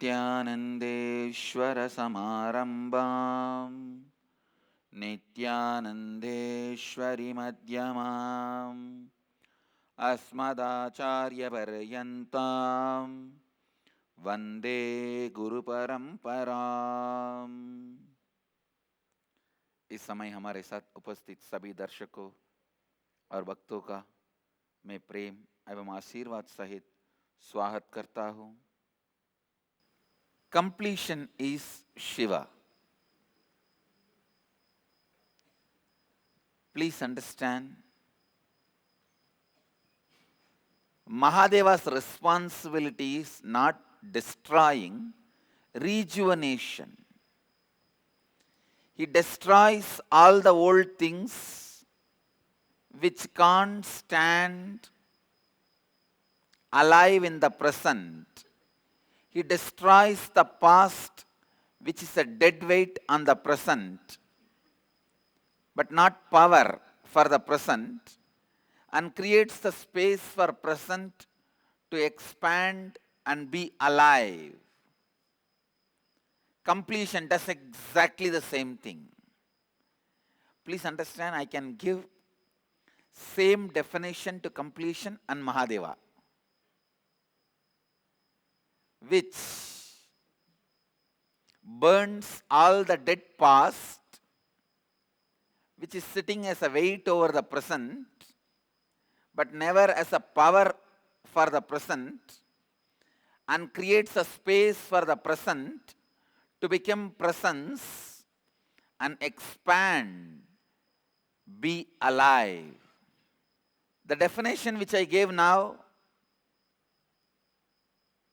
नित्यानन्देश्वरसमारम्भाम् नित्यानन्देश्वरिमध्यमाम् अस्मदाचार्यपर्यन्तां वन्दे गुरुपरम्पराम्। इस समय हमारे साथ उपस्थित सभी दर्शकों और भक्तों का मैं प्रेम एवं आशीर्वाद सहित स्वागत करता हूँ। Completion is Shiva. Please understand, Mahadeva's responsibility is not destroying, rejuvenation. He destroys all the old things which can't stand alive in the present. He destroys the past, which is a dead weight on the present, but not power for the present, and creates the space for present to expand and be alive. Completion does exactly the same thing. Please understand, I can give same definition to completion and Mahadeva, which burns all the dead past, which is sitting as a weight over the present, but never as a power for the present, and creates a space for the present to become presence and expand, be alive. The definition which I gave now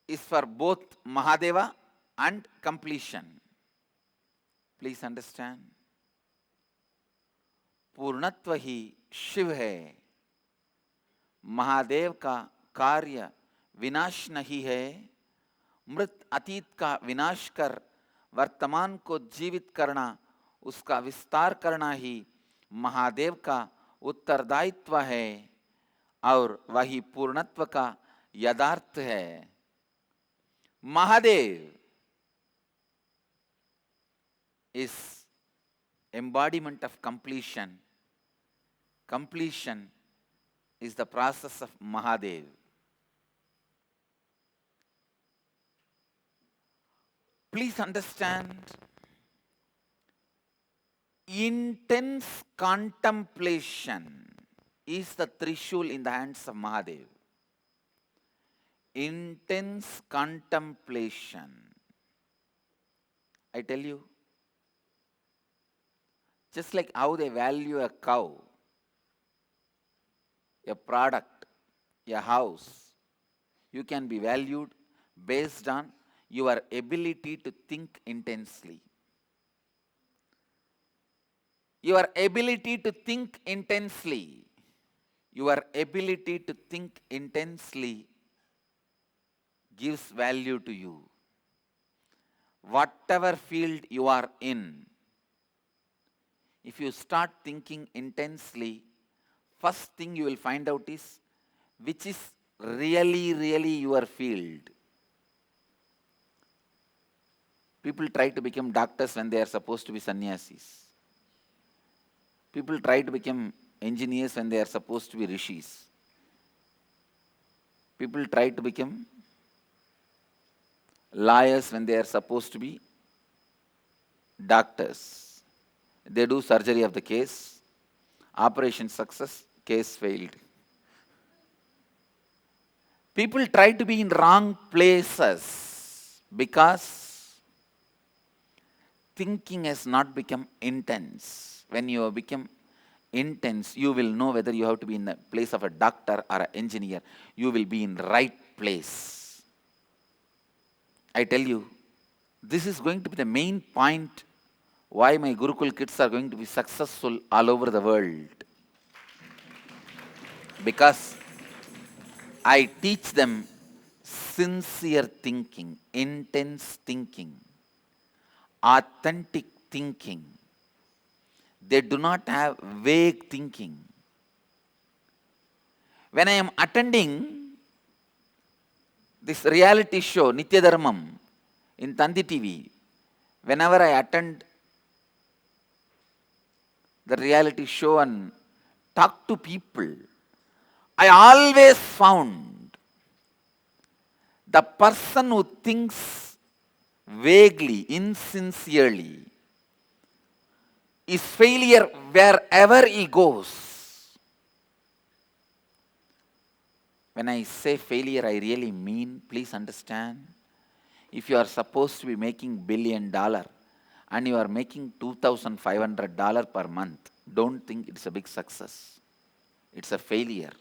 is for both Mahadeva and completion. Please understand. पूर्णत्व ही शिव है, महादेव का कार्य विनाश नहीं है। मृत अतीत का विनाश कर वर्तमान को जीवित करना, उसका विस्तार करना ही महादेव का उत्तरदायित्व है और वही पूर्णत्व का यथार्थ है। Mahadev is embodiment of completion. Completion is the process of Mahadev. Please understand, intense contemplation is the Trishul in the hands of Mahadev. Intense contemplation. I tell you, just like how they value a cow, a product, a house, you can be valued based on your ability to think intensely. Your ability to think intensely. Your ability to think intensely gives value to you. Whatever field you are in, if you start thinking intensely, first thing you will find out is which is really your field. People try to become doctors when they are supposed to be sannyasis. People try to become engineers when they are supposed to be rishis. People try to become lawyers when they are supposed to be doctors. They do surgery of the case, operation success, case failed. People try to be in wrong places because thinking has not become intense. When you have become intense, you will know whether you have to be in the place of a doctor or an engineer. You will be in the right place. I tell you, this is going to be the main point why my Gurukul kids are going to be successful all over the world. Because I teach them sincere thinking, intense thinking, authentic thinking. They do not have vague thinking. When I am attending this reality show, Nitya Dharmam, in Tandi TV, whenever I attend the reality show and talk to people, I always found the person who thinks vaguely, insincerely, is failure wherever he goes. When I say failure, I really mean, please understand, if you are supposed to be making $1 billion and you are making $2,500 per month, don't think it's a big success. It's a failure.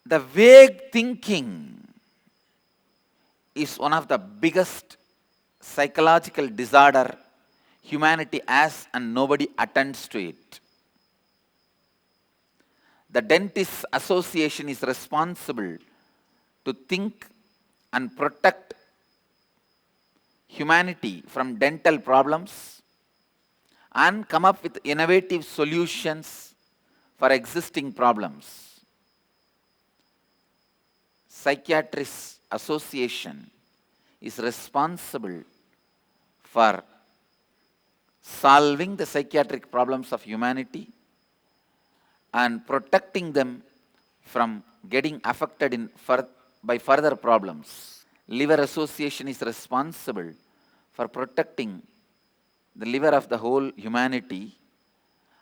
The vague thinking is one of the biggest psychological disorder humanity has, and nobody attends to it. The Dentists Association is responsible to think and protect humanity from dental problems and come up with innovative solutions for existing problems. Psychiatrists Association is responsible for solving the psychiatric problems of humanity and protecting them from getting affected by further problems. Liver Association is responsible for protecting the liver of the whole humanity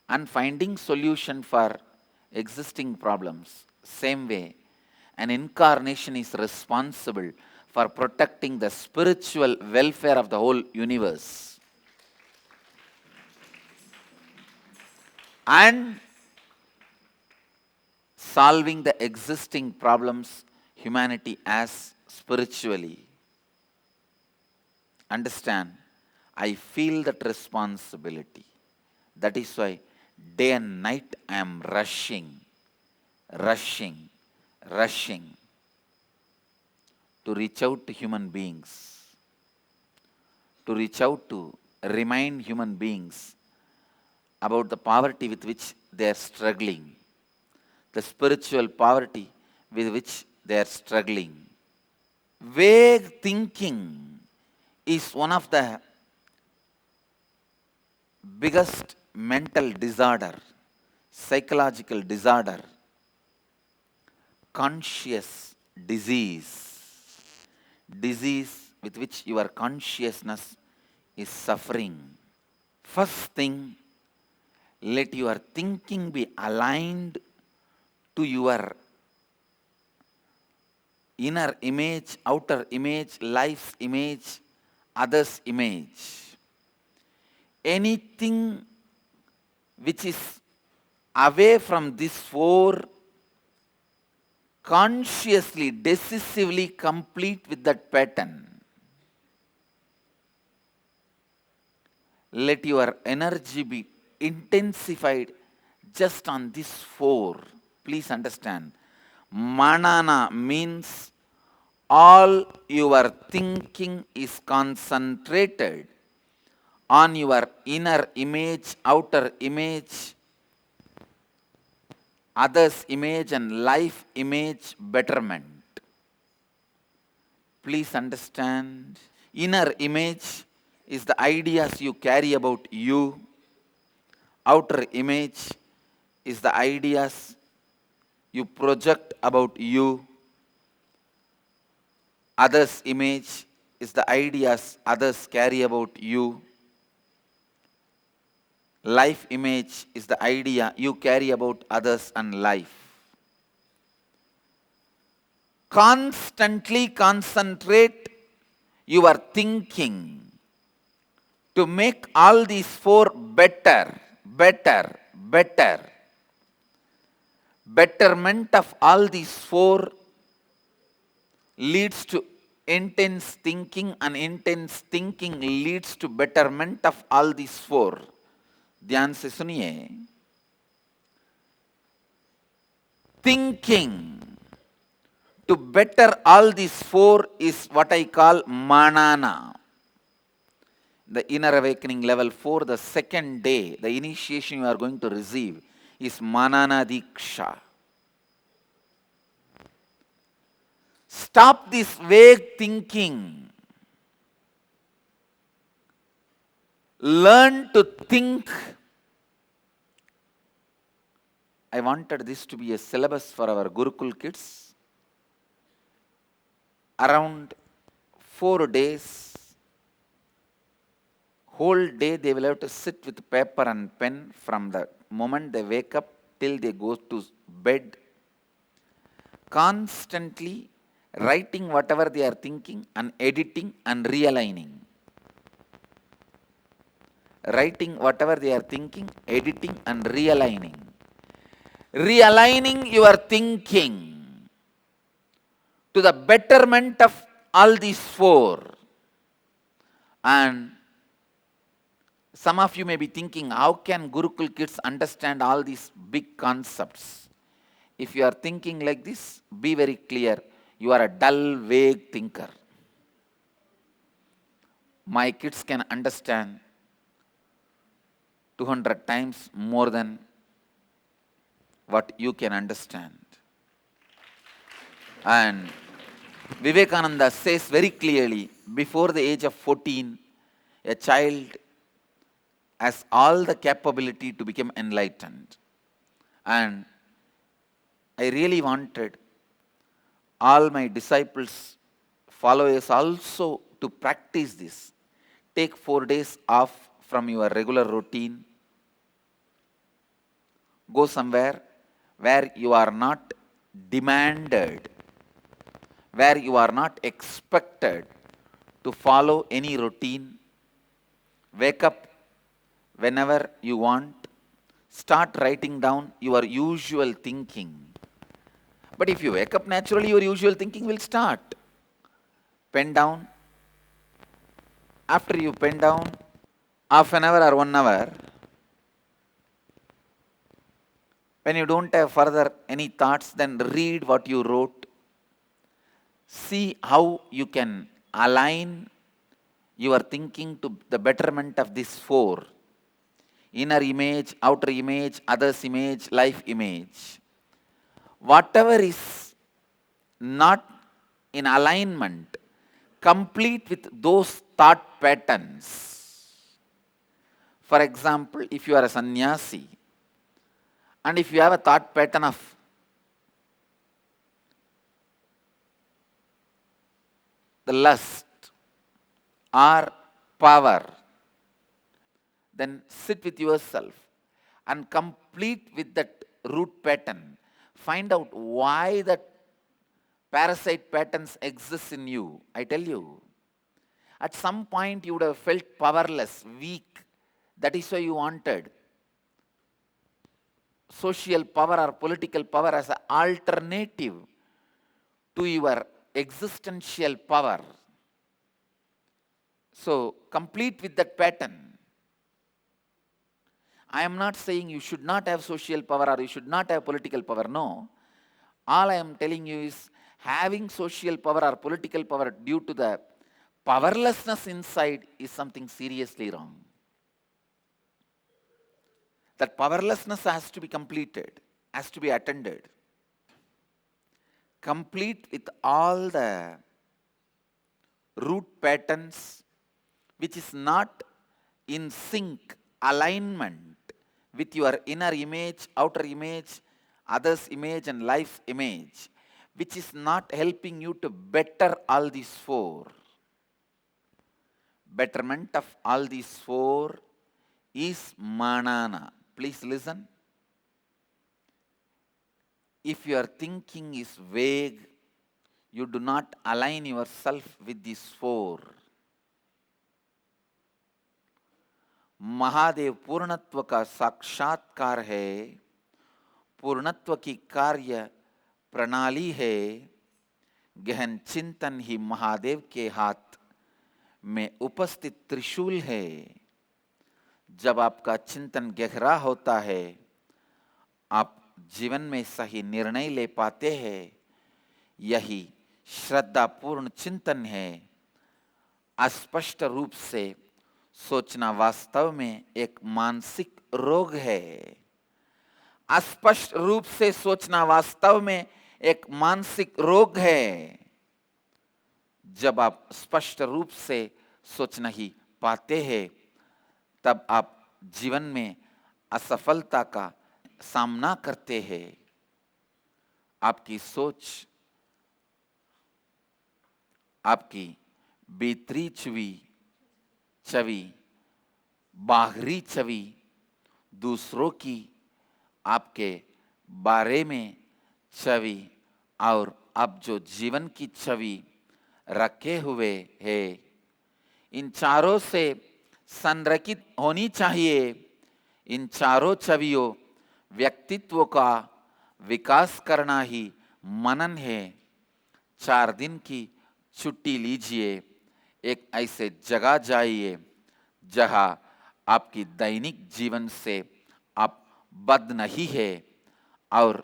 and finding solution for existing problems. Same way, an incarnation is responsible for protecting the spiritual welfare of the whole universe. And solving the existing problems humanity has spiritually. Understand, I feel that responsibility. That is why day and night I am rushing to reach out to human beings, to reach out to remind human beings about the poverty with which they are struggling, the spiritual poverty with which they are struggling. Vague thinking is one of the biggest mental disorder, psychological disorder, conscious disease with which your consciousness is suffering. First thing, let your thinking be aligned to your inner image, outer image, life's image, others' image. Anything which is away from these four, consciously, decisively complete with that pattern. Let your energy be intensified just on these four. Please understand. Manana means all your thinking is concentrated on your inner image, outer image, others' image and life image betterment. Please understand. Inner image is the ideas you carry about you. Outer image is the ideas you project about you. Others' image is the ideas others carry about you. Life image is the idea you carry about others and life. Constantly concentrate your thinking to make all these four better. Betterment of all these four leads to intense thinking, and intense thinking leads to betterment of all these four. ध्यान से सुनिए. Thinking to better all these four is what I call manana. The inner awakening level 4, the second day, the initiation you are going to receive is manana diksha. Stop this vague thinking. learn to think. I wanted this to be a syllabus for our Gurukul kids. Around 4 days, whole day they will have to sit with paper and pen from the moment they wake up till they go to bed, constantly writing whatever they are thinking and editing and realigning. Writing whatever they are thinking, editing and realigning. Realigning your thinking to the betterment of all these four. And some of you may be thinking, how can Gurukul kids understand all these big concepts? If you are thinking like this, be very clear. You are a dull, vague thinker. My kids can understand 200 times more than what you can understand. And Vivekananda says very clearly, before the age of 14, a child has all the capability to become enlightened. And I really wanted all my disciples, followers also to practice this. Take 4 days off from your regular routine. Go somewhere where you are not demanded, where you are not expected to follow any routine. Wake up whenever you want. Start writing down your usual thinking. But if you wake up naturally, your usual thinking will start. Pen down. After you pen down, half an hour or 1 hour, when you don't have further any thoughts, then read what you wrote. See how you can align your thinking to the betterment of these four: inner image, outer image, others image, life image. Whatever is not in alignment, complete with those thought patterns. For example, if you are a sannyasi, and if you have a thought pattern of the lust or power, then sit with yourself and complete with that root pattern. Find out why that parasite patterns exist in you. I tell you, at some point you would have felt powerless, weak. That is why you wanted social power or political power as an alternative to your existential power. So, complete with that pattern. I am not saying you should not have social power or you should not have political power. No. All I am telling you is having social power or political power due to the powerlessness inside is something seriously wrong. That powerlessness has to be completed, has to be attended. Complete with all the root patterns which is not in sync, alignment with your inner image, outer image, others image and life image, which is not helping you to better all these four. Betterment of all these four is manana. Please listen. If your thinking is vague, you do not align yourself with these four. Mahadev पूर्णत्व का साक्षात्कार है, पूर्णत्व की कार्य प्रणाली है, गहन चिंतन ही महादेव के हाथ में उपस्थित त्रिशूल है। जब आपका चिंतन गहरा होता है, आप जीवन में सही निर्णय ले पाते हैं। यही श्रद्धापूर्ण चिंतन है। अस्पष्ट रूप से सोचना वास्तव में एक मानसिक रोग है। अस्पष्ट रूप से सोचना वास्तव में एक मानसिक रोग है। जब आप स्पष्ट रूप से सोच नहीं पाते हैं, तब आप जीवन में असफलता का सामना करते हैं। आपकी सोच, आपकी भीतरी छवि, बाहरी छवि, दूसरों की आपके बारे में छवि और आप जो जीवन की छवि रखे हुए हैं, इन चारों से संरेखित होनी चाहिए। इन चारों छवियों व्यक्तित्व का विकास करना ही मनन है। 4 दिन की छुट्टी लीजिए, एक ऐसे जगह जाइए जहां आपकी दैनिक जीवन से आप बद्ध नहीं है, और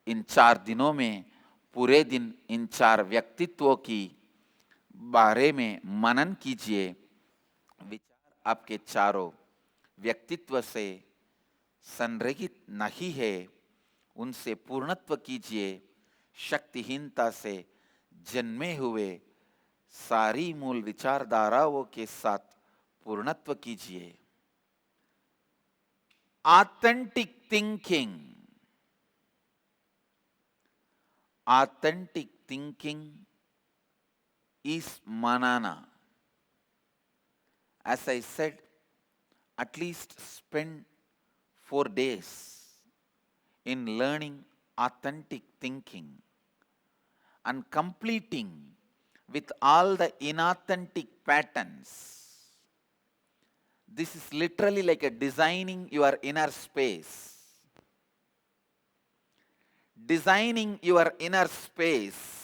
इन 4 दिनों में पूरे दिन इन 4 व्यक्तित्वों की बारे में मनन कीजिए। विचार आपके चारों व्यक्तित्व से संरेखित नहीं है, उनसे पूर्णत्व कीजिए। शक्तिहीनता से जन्मे हुए सारी मूल विचारधाराओं के साथ पूर्णत्व कीजिए। Authentic thinking, authentic thinking is manana. As I said, at least spend 4 days in learning authentic thinking and completing with all the inauthentic patterns. This is literally like a designing your inner space. Designing your inner space.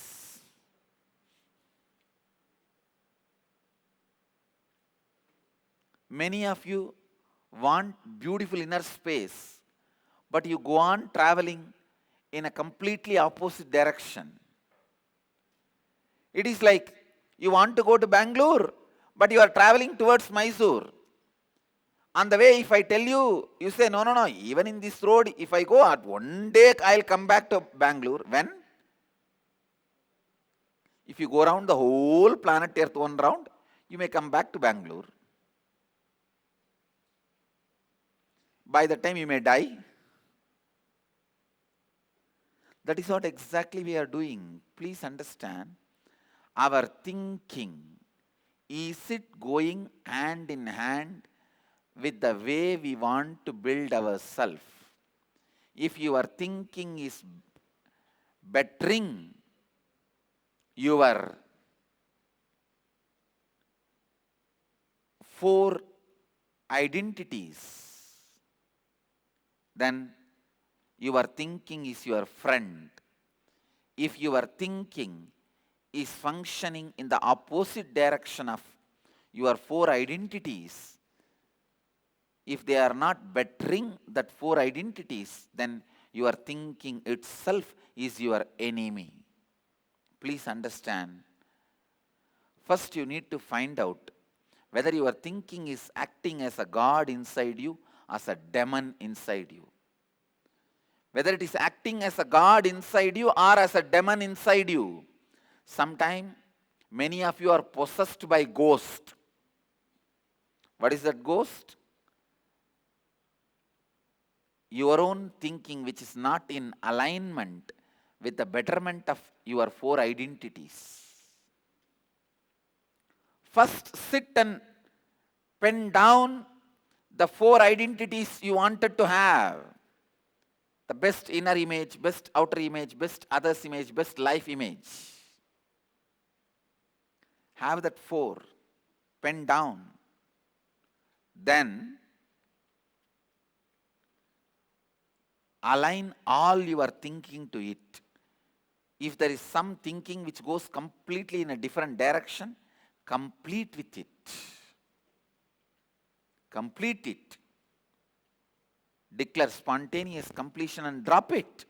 Many of you want beautiful inner space, but you go on traveling in a completely opposite direction. It is like you want to go to Bangalore, but you are traveling towards Mysore. On the way, if I tell you, you say, no, no, no, even in this road, if I go out, one day I'll come back to Bangalore. When? If you go around the whole planet Earth one round, you may come back to Bangalore. By the time you may die. That is what exactly we are doing. Please understand, our thinking, is it going hand in hand with the way we want to build ourselves? If your thinking is bettering your 4 identities, then your thinking is your friend. If your thinking is functioning in the opposite direction of your 4 identities, if they are not bettering that 4 identities, then your thinking itself is your enemy. Please understand. First, you need to find out whether your thinking is acting as a God inside you, as a demon inside you. Whether it is acting as a God inside you or as a demon inside you. Sometimes, many of you are possessed by ghost. What is that ghost? Your own thinking which is not in alignment with the betterment of your 4 identities. First, sit and pen down the 4 identities you wanted to have. The best inner image, best outer image, best others image, best life image. Have that 4, pen down. Then, align all your thinking to it. If there is some thinking which goes completely in a different direction, complete with it. Complete it. Declare spontaneous completion and drop it.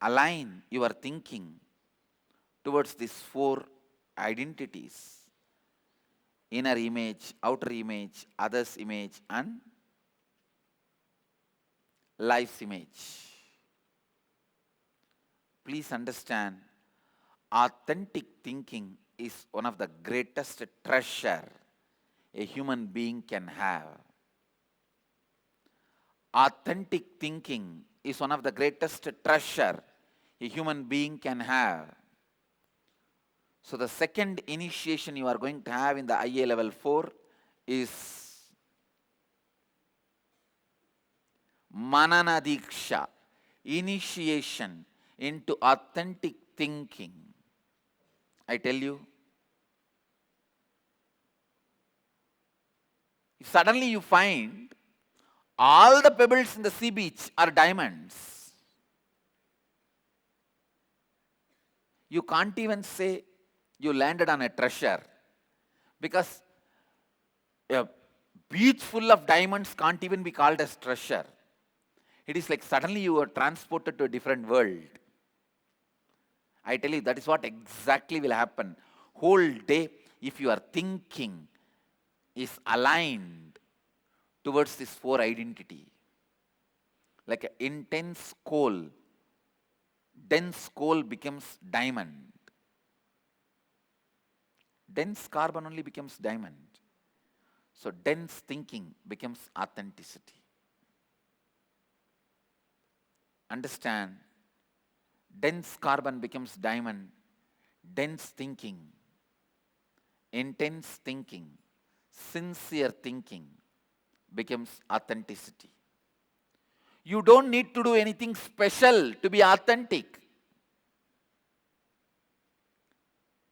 Align your thinking towards these 4 identities. Inner image, outer image, others image, and life's image. Please understand, authentic thinking is one of the greatest treasure a human being can have. Authentic thinking is one of the greatest treasure a human being can have. So the second initiation you are going to have in the IA level 4 is Manana Diksha, initiation into authentic thinking. I tell you, if suddenly you find all the pebbles in the sea beach are diamonds, you can't even say you landed on a treasure, because a beach full of diamonds can't even be called as treasure. It is like suddenly you are transported to a different world. I tell you, that is what exactly will happen. Whole day, if your thinking is aligned towards this 4 identity, like an intense coal, dense coal becomes diamond. Dense carbon only becomes diamond. So dense thinking becomes authenticity. Understand? Dense carbon becomes diamond. Dense thinking, intense thinking, sincere thinking becomes authenticity. You don't need to do anything special to be authentic.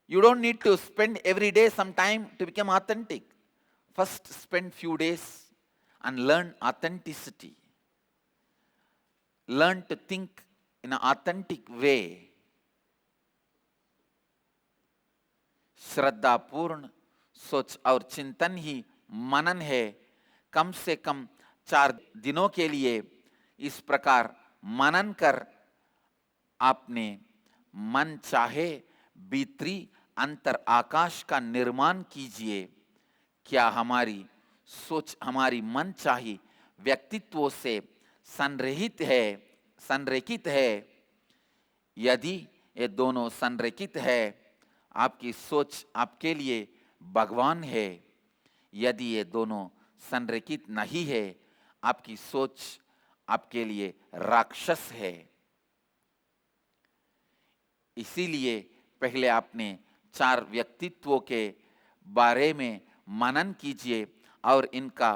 You don't need to spend every day some time to become authentic. First, spend few days and learn authenticity. Learn to think in an authentic way. श्रद्धा पूर्ण सोच और चिंतन ही मनन है. कम से कम 4 दिनों के लिए इस प्रकार मनन कर आपने मन चाहे भीतरी अंतर आकाश का निर्माण कीजिए. क्या हमारी सोच, हमारी मन चाही व्यक्तित्वों से संरेखित है? यदि ये दोनों संरेखित है, आपकी सोच आपके लिए भगवान है. यदि ये दोनों संरेखित नहीं है, आपकी सोच आपके लिए राक्षस है. इसीलिए पहले आपने 4 व्यक्तित्वों के बारे में मनन कीजिए और इनका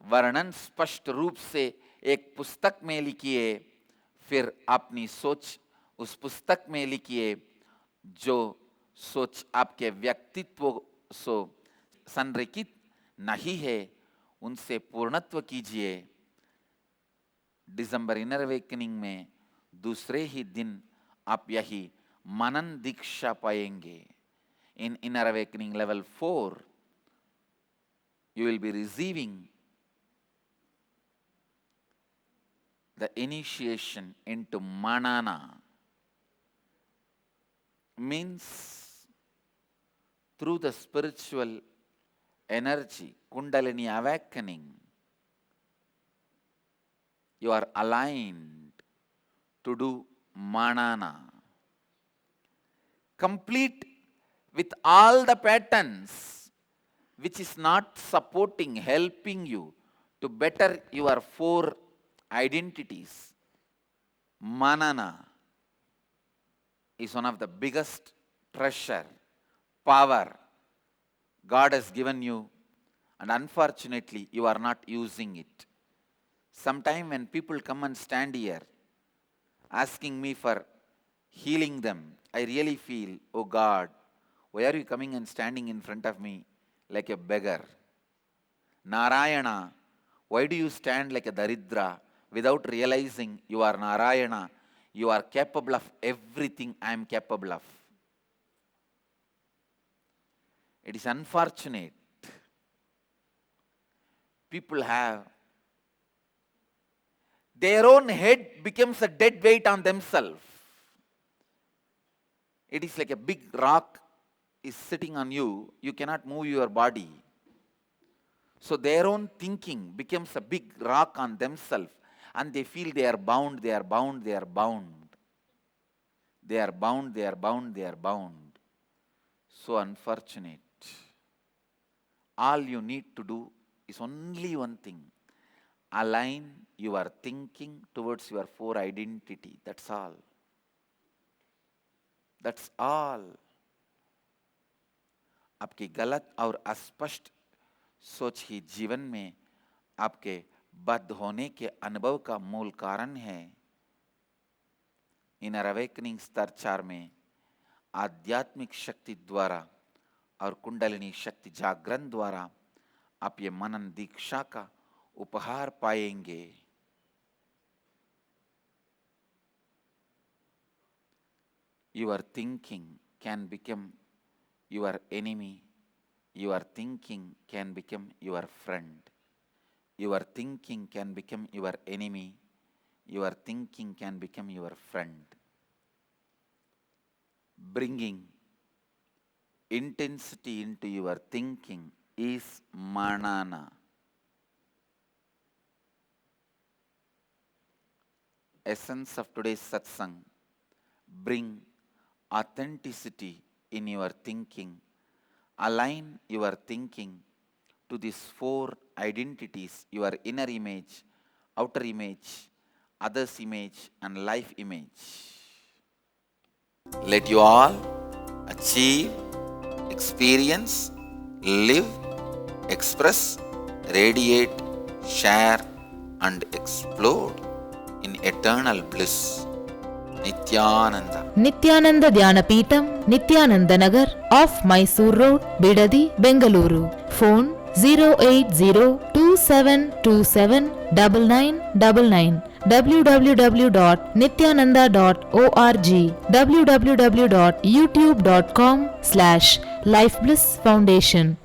वर्णन स्पष्ट रूप से एक पुस्तक में लिखिए. फिर अपनी सोच उस पुस्तक में लिखिए. जो सोच आपके व्यक्तित्व से संरेखित नहीं है, उनसे पूर्णत्व कीजिए. दिसंबर इनर अवेकनिंग में दूसरे ही दिन आप यही मनन दीक्षा पाएंगे. In inner awakening level 4, you will be receiving the initiation into manana. Means through the spiritual energy, Kundalini awakening, you are aligned to do manana. Complete with all the patterns which is not supporting, helping you to better your 4 identities. Manana is one of the biggest treasure, power God has given you, and unfortunately you are not using it. Sometime when people come and stand here asking me for healing them, I really feel, oh God, why are you coming and standing in front of me like a beggar? Narayana, why do you stand like a Daridra without realizing you are Narayana? You are capable of everything I am capable of. It is unfortunate. People have their own head becomes a dead weight on themselves. It is like a big rock is sitting on you. You cannot move your body. So their own thinking becomes a big rock on themselves, and they feel they are bound, they are bound, they are bound. They are bound, they are bound, they are bound. So unfortunate. All you need to do is only one thing. Align your thinking towards your four identity. That's all. That's all. आपकी गलत और अस्पष्ट सोच ही जीवन में आपके बद्ध होने के अनुभव का मूल कारण है। इनर अवेकनिंग स्तर 4 में आध्यात्मिक शक्ति द्वारा और कुंडलिनी शक्ति जागरण द्वारा आप ये मनन दीक्षा का उपहार पाएंगे। Your thinking can become your enemy. Your thinking can become your friend. Your thinking can become your enemy. Your thinking can become your friend. Bringing intensity into your thinking is manana. Essence of today's satsang: bring authenticity in your thinking. Align your thinking to these four identities: your inner image, outer image, others image, and life image. Let you all achieve, experience, live, express, radiate, share, and explode in eternal bliss. Nithyananda. Nithyananda Dhyanapītam, Nithyananda Nagar, off Mysore Road, Bidadi, Bengaluru. Phone 08027279999. www.nithyananda.org. www.youtube.com/Life Bliss Foundation.